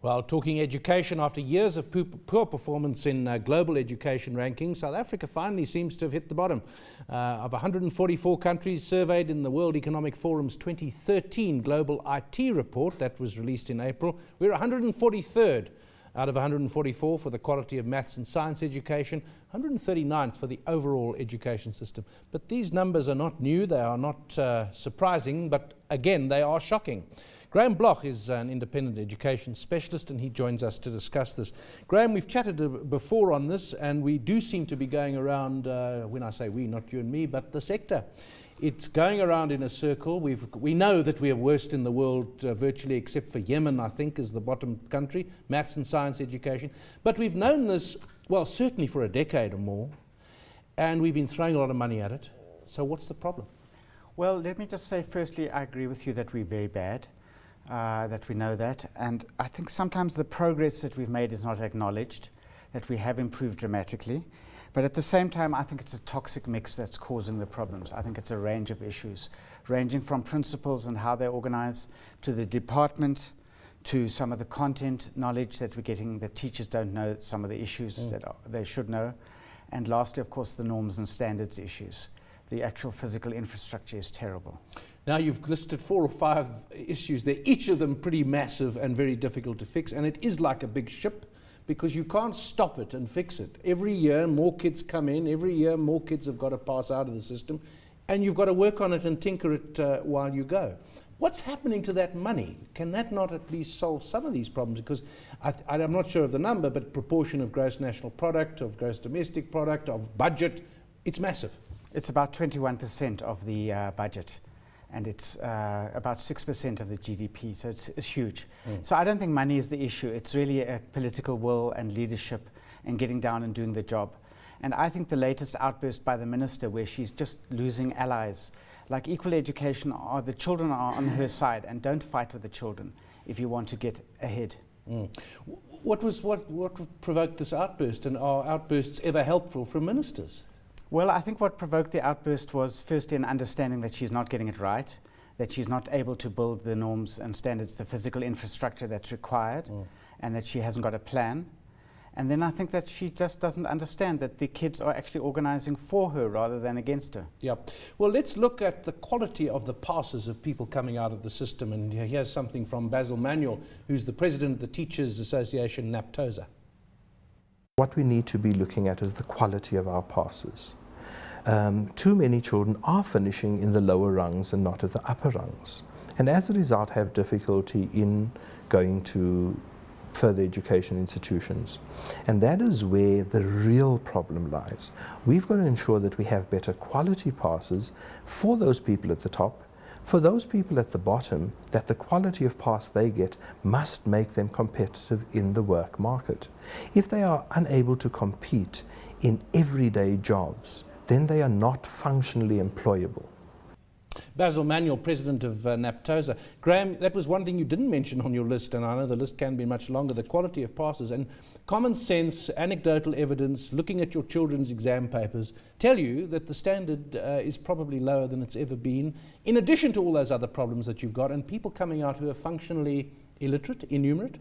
Well, talking education, after years of poor performance in global education rankings, South Africa finally seems to have hit the bottom. Of 144 countries surveyed in the World Economic Forum's 2013 Global IT Report that was released in April, we're 143rd out of 144 for the quality of maths and science education, 139th for the overall education system. But these numbers are not new, they are not surprising, but again, they are shocking. Graham Bloch is an independent education specialist and he joins us to discuss this. Graham, we've chatted before on this and we do seem to be going around, when I say we, not you and me, but the sector. It's going around in a circle. We know that we are worst in the world virtually except for Yemen, I think, is the bottom country, maths and science education. But we've known this, well, certainly for a decade or more, and we've been throwing a lot of money at it. So what's the problem? Well, let me just say, firstly, I agree with you that we're very bad. That we know that, and I think sometimes the progress that we've made is not acknowledged, that we have improved dramatically, but at the same time I think it's a toxic mix that's causing the problems. I think it's a range of issues, ranging from principals and how they organize, to the department, to some of the content knowledge that we're getting that teachers don't know some of the issues that they should know, and lastly, of course, the norms and standards issues. The actual physical infrastructure is terrible. Now you've listed 4 or 5 issues there, each of them pretty massive and very difficult to fix, and it is like a big ship because you can't stop it and fix it. Every year more kids come in, every year more kids have got to pass out of the system, and you've got to work on it and tinker it while you go. What's happening to that money? Can that not at least solve some of these problems? Because I'm not sure of the number, but proportion of gross national product, of gross domestic product, of budget, it's massive. It's about 21% of the budget. And it's about 6% of the GDP, so it's huge. So I don't think money is the issue. It's really a political will and leadership and getting down and doing the job. And I think the latest outburst by the minister, where she's just losing allies, like equal education, the children are on her side, and don't fight with the children if you want to get ahead. What provoked this outburst, and are outbursts ever helpful from ministers? Well, I think what provoked the outburst was firstly an understanding that she's not getting it right, that she's not able to build the norms and standards, the physical infrastructure that's required, and that she hasn't got a plan. And then I think that she just doesn't understand that the kids are actually organizing for her rather than against her. Yeah. Well, let's look at the quality of the passes of people coming out of the system. And here's something from Basil Manuel, who's the president of the Teachers Association, NAPTOSA. What we need to be looking at is the quality of our passes. Too many children are finishing in the lower rungs and not at the upper rungs, and as a result have difficulty in going to further education institutions. And that is where the real problem lies. We've got to ensure that we have better quality passes for those people at the top. For those people at the bottom, that the quality of pass they get must make them competitive in the work market. If they are unable to compete in everyday jobs, then they are not functionally employable. Basil Manuel, president of NAPTOSA. Graham, that was one thing you didn't mention on your list, and I know the list can be much longer, the quality of passes. And common sense, anecdotal evidence, looking at your children's exam papers, tell you that the standard is probably lower than it's ever been, in addition to all those other problems that you've got, and people coming out who are functionally illiterate, innumerate.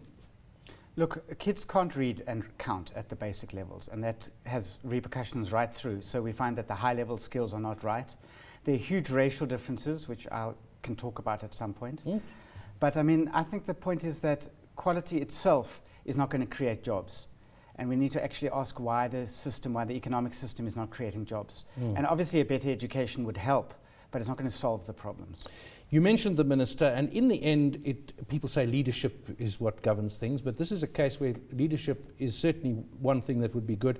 Look, kids can't read and count at the basic levels, and that has repercussions right through. So we find that the high-level skills are not right. There are huge racial differences, which I can talk about at some point. But I mean, I think the point is that quality itself is not going to create jobs. And we need to actually ask why the economic system is not creating jobs. And obviously a better education would help, but it's not going to solve the problems. You mentioned the minister, and in the end, people say leadership is what governs things, but this is a case where leadership is certainly one thing that would be good.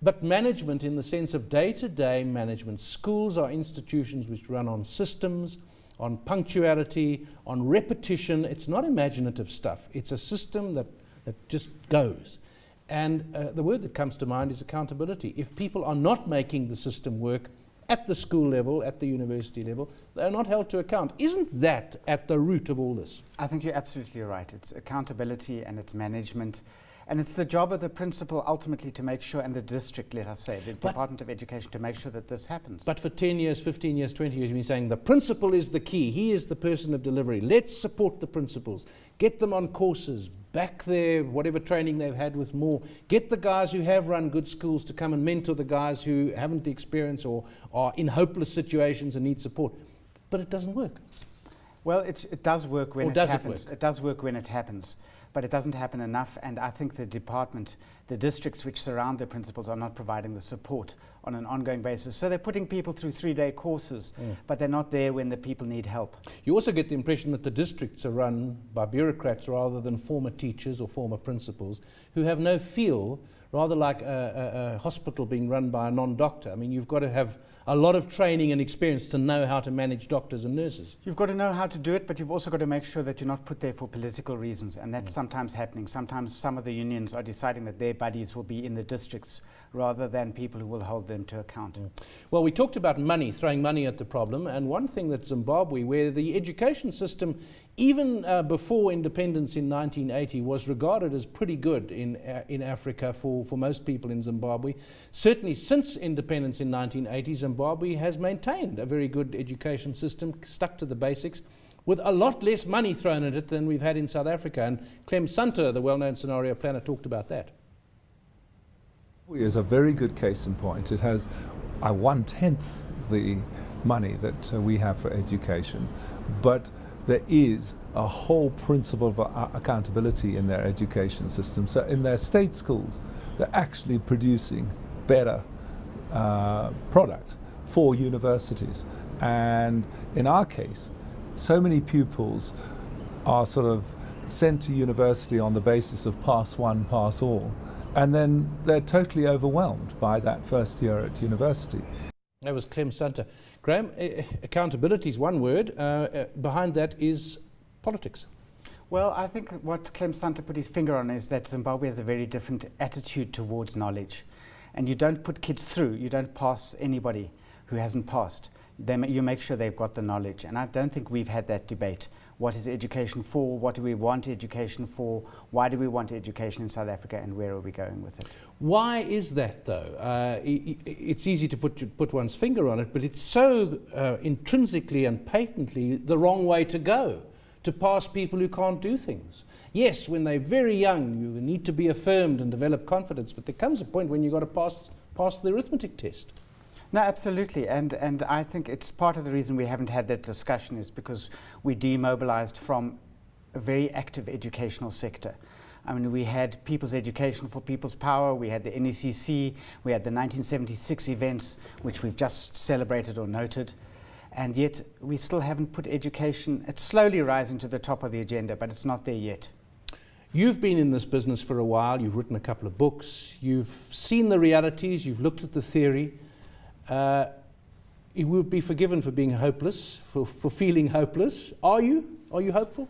But management, in the sense of day-to-day management, schools are institutions which run on systems, on punctuality, on repetition. It's not imaginative stuff. It's a system that just goes. And the word that comes to mind is accountability. If people are not making the system work, at the school level, at the university level, they're not held to account. Isn't that at the root of all this? I think you're absolutely right. It's accountability and it's management. And it's the job of the principal ultimately to make sure, and the district, let us say, the Department of Education, to make sure that this happens. But for 10 years, 15 years, 20 years, you've been saying the principal is the key. He is the person of delivery. Let's support the principals. Get them on courses, back their whatever training they've had with more. Get the guys who have run good schools to come and mentor the guys who haven't the experience or are in hopeless situations and need support. But it doesn't work. Well, it does work when Or it does it happens. work? It does work when it happens, but it doesn't happen enough. And I think the department, the districts which surround the principals, are not providing the support on an ongoing basis. So they're putting people through 3-day courses, but they're not there when the people need help. You also get the impression that the districts are run by bureaucrats rather than former teachers or former principals who have no feel, rather like a hospital being run by a non-doctor. I mean, you've got to have a lot of training and experience to know how to manage doctors and nurses. You've got to know how to do it, but you've also got to make sure that you're not put there for political reasons, and that's sometimes happening. Sometimes some of the unions are deciding that their buddies will be in the districts rather than people who will hold them to account. Well, we talked about money, throwing money at the problem, and one thing that Zimbabwe, where the education system, even before independence in 1980, was regarded as pretty good in Africa for most people in Zimbabwe. Certainly since independence in 1980, Zimbabwe has maintained a very good education system, stuck to the basics, with a lot less money thrown at it than we've had in South Africa. And Clem Sunter, the well-known scenario planner, talked about that. Is a very good case in point. It has 1/10 the money that we have for education, but there is a whole principle of accountability in their education system. So in their state schools, they're actually producing better product for universities. And in our case, so many pupils are sort of sent to university on the basis of pass one, pass all. And then they're totally overwhelmed by that first year at university. That was Clem Sunter. Graham, accountability is one word. Behind that is politics. Well, I think what Clem Sunter put his finger on is that Zimbabwe has a very different attitude towards knowledge. And you don't put kids through, you don't pass anybody who hasn't passed. You make sure they've got the knowledge. And I don't think we've had that debate. What is education for? What do we want education for? Why do we want education in South Africa, and where are we going with it? Why is that, though? It's easy to put one's finger on it, but it's so intrinsically and patently the wrong way to go, to pass people who can't do things. Yes, when they're very young, you need to be affirmed and develop confidence, but there comes a point when you've got to pass the arithmetic test. No, absolutely, and I think it's part of the reason we haven't had that discussion is because we demobilized from a very active educational sector. I mean, we had People's Education for People's Power, we had the NECC, we had the 1976 events, which we've just celebrated or noted, and yet we still haven't put education. It's slowly rising to the top of the agenda, but it's not there yet. You've been in this business for a while, you've written a couple of books, you've seen the realities, you've looked at the theory. You would be forgiven for being hopeless, for feeling hopeless. Are you? Are you hopeful?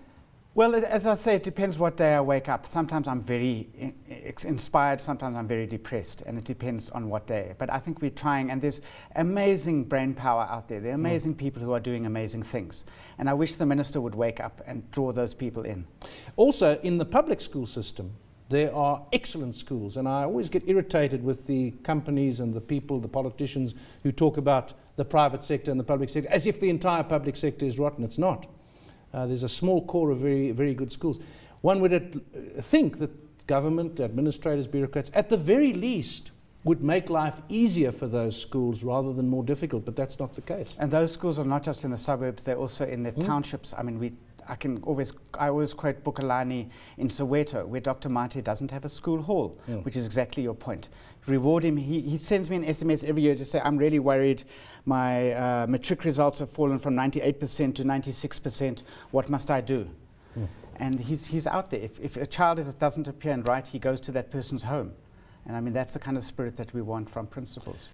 Well, as I say, it depends what day I wake up. Sometimes I'm very inspired, sometimes I'm very depressed, and it depends on what day. But I think we're trying, and there's amazing brain power out there. There are amazing people who are doing amazing things. And I wish the minister would wake up and draw those people in. Also, in the public school system, there are excellent schools, and I always get irritated with the companies and the people, the politicians, who talk about the private sector and the public sector as if the entire public sector is rotten. It's not. There's a small core of very, very good schools. One would think that government, administrators, bureaucrats, at the very least, would make life easier for those schools rather than more difficult, but that's not the case. And those schools are not just in the suburbs, they're also in the townships. I mean, I always quote Bukalani in Soweto, where Dr. Mate doesn't have a school hall, which is exactly your point. Reward him. He sends me an SMS every year to say, I'm really worried. My matric results have fallen from 98% to 96%. What must I do? And he's out there. If a child doesn't appear and write, he goes to that person's home. And I mean, that's the kind of spirit that we want from principals.